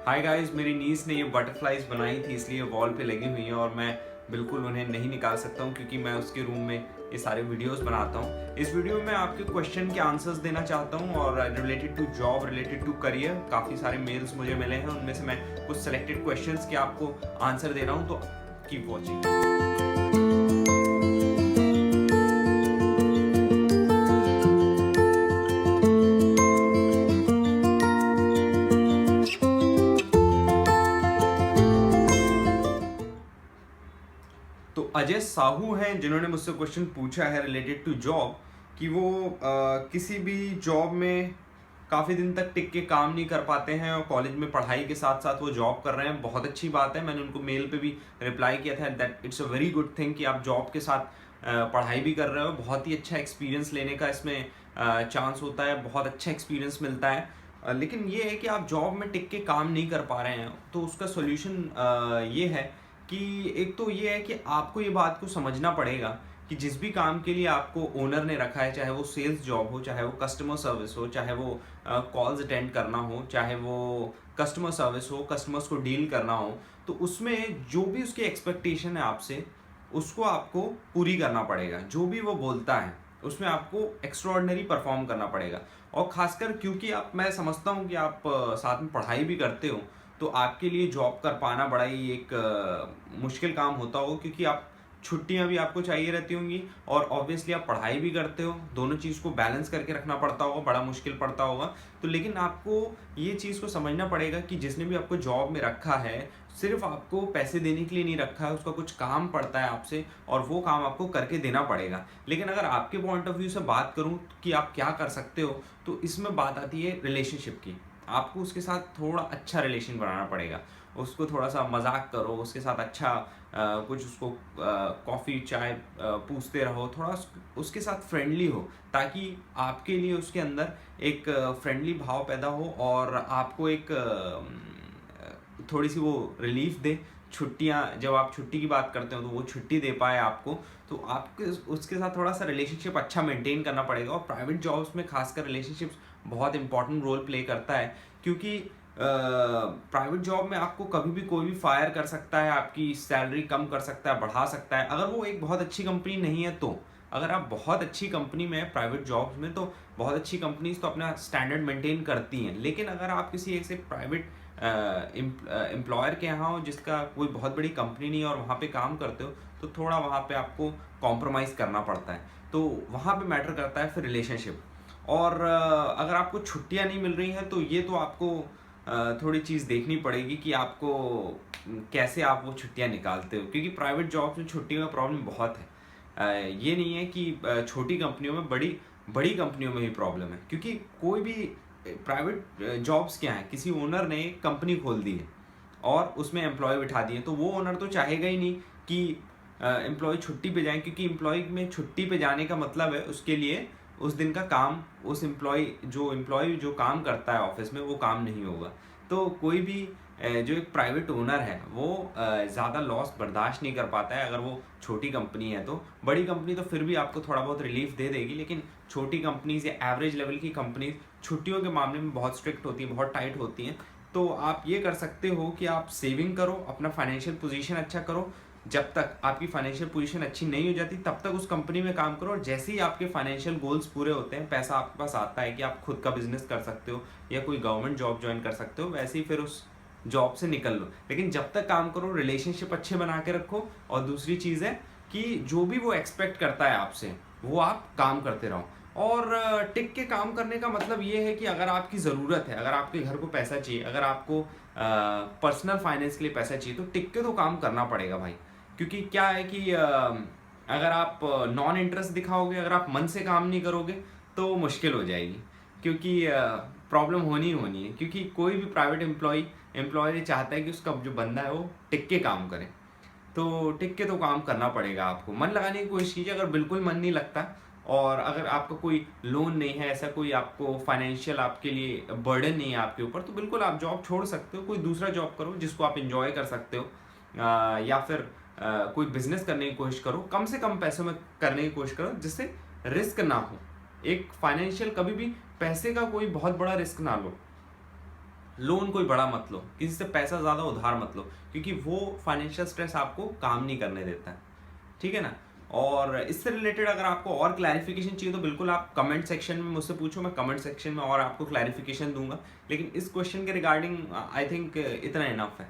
Hi guys, मेरी नीस ने ये बटरफ्लाइज बनाई थी इसलिए वॉल पे लगी हुई हैं और मैं बिल्कुल उन्हें नहीं निकाल सकता हूँ क्योंकि मैं उसके रूम में ये सारे वीडियोस बनाता हूँ। इस वीडियो में आपके क्वेश्चन के आंसर्स देना चाहता हूँ और related to job, related to career, काफ़ी सारे मेल्स मुझे मिले हैं, उनमें से मैं कुछ सेलेक्टेड क्वेश्चंस के आपको आंसर दे रहा हूँ, तो कीप वॉचिंग। तो अजय साहू हैं जिन्होंने मुझसे क्वेश्चन पूछा है रिलेटेड टू जॉब कि वो किसी भी जॉब में काफ़ी दिन तक टिक के काम नहीं कर पाते हैं और कॉलेज में पढ़ाई के साथ साथ वो जॉब कर रहे हैं। बहुत अच्छी बात है, मैंने उनको मेल पे भी रिप्लाई किया था that it's a very good thing कि आप जॉब के साथ पढ़ाई भी कर रहे हो। बहुत ही अच्छा एक्सपीरियंस लेने का इसमें चांस होता है, बहुत अच्छा एक्सपीरियंस मिलता है। लेकिन ये है कि आप जॉब में टिक के काम नहीं कर पा रहे हैं तो उसका सोल्यूशन ये है कि एक तो ये है कि आपको ये बात को समझना पड़ेगा कि जिस भी काम के लिए आपको ओनर ने रखा है, चाहे वो सेल्स जॉब हो, चाहे वो कस्टमर सर्विस हो, चाहे वो कॉल्स अटेंड करना हो, चाहे वो कस्टमर सर्विस हो, कस्टमर्स को डील करना हो, तो उसमें जो भी उसकी एक्सपेक्टेशन है आपसे, उसको आपको पूरी करना पड़ेगा। जो भी वो बोलता है उसमें आपको एक्स्ट्राऑर्डिनरी परफॉर्म करना पड़ेगा। और खासकर क्योंकि आप, मैं समझता हूँ कि आप साथ में पढ़ाई भी करते हो, तो आपके लिए जॉब कर पाना बड़ा ही एक मुश्किल काम होता होगा क्योंकि आप छुट्टियां भी आपको चाहिए रहती होंगी और ऑब्वियसली आप पढ़ाई भी करते हो, दोनों चीज़ को बैलेंस करके रखना पड़ता होगा, बड़ा मुश्किल पड़ता होगा। तो लेकिन आपको ये चीज़ को समझना पड़ेगा कि जिसने भी आपको जॉब में रखा है, सिर्फ आपको पैसे देने के लिए नहीं रखा है, उसका कुछ काम पड़ता है आपसे और वो काम आपको करके देना पड़ेगा। लेकिन अगर आपके पॉइंट ऑफ व्यू से बात करूँ कि आप क्या कर सकते हो, तो इसमें बात आती है रिलेशनशिप की। आपको उसके साथ थोड़ा अच्छा रिलेशन बनाना पड़ेगा, उसको थोड़ा सा मजाक करो, उसके साथ अच्छा कुछ उसको कॉफ़ी चाय पूछते रहो, थोड़ा उसके साथ फ्रेंडली हो ताकि आपके लिए उसके अंदर एक फ्रेंडली भाव पैदा हो और आपको एक थोड़ी सी वो रिलीफ दे। छुट्टियां, जब आप छुट्टी की बात करते हो तो वो छुट्टी दे पाए आपको, तो आपके उसके साथ थोड़ा सा रिलेशनशिप अच्छा मेंटेन करना पड़ेगा। और प्राइवेट जॉब्स में खासकर रिलेशनशिप्स बहुत इंपॉर्टेंट रोल प्ले करता है क्योंकि प्राइवेट जॉब में आपको कभी भी कोई भी फायर कर सकता है, आपकी सैलरी कम कर सकता है, बढ़ा सकता है, अगर वो एक बहुत अच्छी कंपनी नहीं है तो। अगर आप बहुत अच्छी कंपनी में प्राइवेट जॉब्स में, तो बहुत अच्छी कंपनीज तो अपना स्टैंडर्ड मेंटेन करती हैं। लेकिन अगर आप किसी एक से प्राइवेट एम्प्लॉयर के यहाँ हो जिसका कोई बहुत बड़ी कंपनी नहीं है और वहाँ पे काम करते हो, तो थोड़ा वहाँ पे आपको कॉम्प्रोमाइज़ करना पड़ता है। तो वहाँ पे मैटर करता है फिर रिलेशनशिप। और अगर आपको छुट्टियाँ नहीं मिल रही हैं तो ये तो आपको थोड़ी चीज़ देखनी पड़ेगी कि आपको कैसे आप वो छुट्टियाँ निकालते हो, क्योंकि प्राइवेट जॉब्स में छुट्टियों का प्रॉब्लम बहुत है। ये नहीं है कि छोटी कंपनियों में, बड़ी बड़ी कंपनियों में भी प्रॉब्लम है क्योंकि कोई भी प्राइवेट जॉब्स क्या है, किसी ओनर ने एक कंपनी खोल दी है और उसमें एम्प्लॉय बिठा दिए, तो वो ओनर तो चाहेगा ही नहीं कि एम्प्लॉय छुट्टी पे जाएं, क्योंकि एम्प्लॉय में छुट्टी पे जाने का मतलब है उसके लिए उस दिन का काम, उस एम्प्लॉय जो काम करता है ऑफिस में, वो काम नहीं होगा। तो कोई भी जो एक प्राइवेट ओनर है वो ज़्यादा लॉस बर्दाश्त नहीं कर पाता है अगर वो छोटी कंपनी है। तो बड़ी कंपनी तो फिर भी आपको थोड़ा बहुत रिलीफ दे देगी, लेकिन छोटी कंपनीज या एवरेज लेवल की कंपनीज छुट्टियों के मामले में बहुत स्ट्रिक्ट होती हैं, बहुत टाइट होती हैं। तो आप ये कर सकते हो कि आप सेविंग करो, अपना फाइनेंशियल पोजीशन अच्छा करो। जब तक आपकी फाइनेंशियल पोजीशन अच्छी नहीं हो जाती तब तक उस कंपनी में काम करो, और जैसे ही आपके फाइनेंशियल गोल्स पूरे होते हैं, पैसा आपके पास आता है कि आप खुद का बिजनेस कर सकते हो या कोई गवर्नमेंट जॉब ज्वाइन कर सकते हो, वैसे ही फिर उस जॉब से निकल लो। लेकिन जब तक काम करो, रिलेशनशिप अच्छे बना के रखो। और दूसरी चीज़ है कि जो भी वो एक्सपेक्ट करता है आपसे, वो आप काम करते रहो। और टिक के काम करने का मतलब ये है कि अगर आपकी ज़रूरत है, अगर आपके घर को पैसा चाहिए, अगर आपको पर्सनल फाइनेंस के लिए पैसा चाहिए, तो टिक के तो काम करना पड़ेगा भाई। क्योंकि क्या है कि अगर आप नॉन इंटरेस्ट दिखाओगे, अगर आप मन से काम नहीं करोगे, तो मुश्किल हो जाएगी, क्योंकि प्रॉब्लम होनी ही होनी है। क्योंकि कोई भी प्राइवेट एम्प्लॉय चाहता है कि उसका जो बंदा है वो टिक के काम करे, तो टिक के तो काम करना पड़ेगा आपको। मन लगाने की कोशिश कीजिए। अगर बिल्कुल मन नहीं लगता और अगर आपका कोई लोन नहीं है, ऐसा कोई आपको फाइनेंशियल आपके लिए बर्डन नहीं है आपके ऊपर, तो बिल्कुल आप जॉब छोड़ सकते हो, कोई दूसरा जॉब करो जिसको आप इंजॉय कर सकते हो। या फिर कोई बिजनेस करने की कोशिश करो, कम से कम पैसों में करने की कोशिश करो जिससे रिस्क ना हो। एक फाइनेंशियल, कभी भी पैसे का कोई बहुत बड़ा रिस्क ना लो। लोन कोई बड़ा मत लो, किसी से पैसा ज़्यादा उधार मत लो, क्योंकि वो फाइनेंशियल स्ट्रेस आपको काम नहीं करने देता है, ठीक है ना। और इससे रिलेटेड अगर आपको और क्लैरिफिकेशन चाहिए तो बिल्कुल आप कमेंट सेक्शन में मुझसे पूछो, मैं कमेंट सेक्शन में और आपको क्लैरिफिकेशन दूंगा। लेकिन इस क्वेश्चन के रिगार्डिंग आई थिंक इतना इनफ है।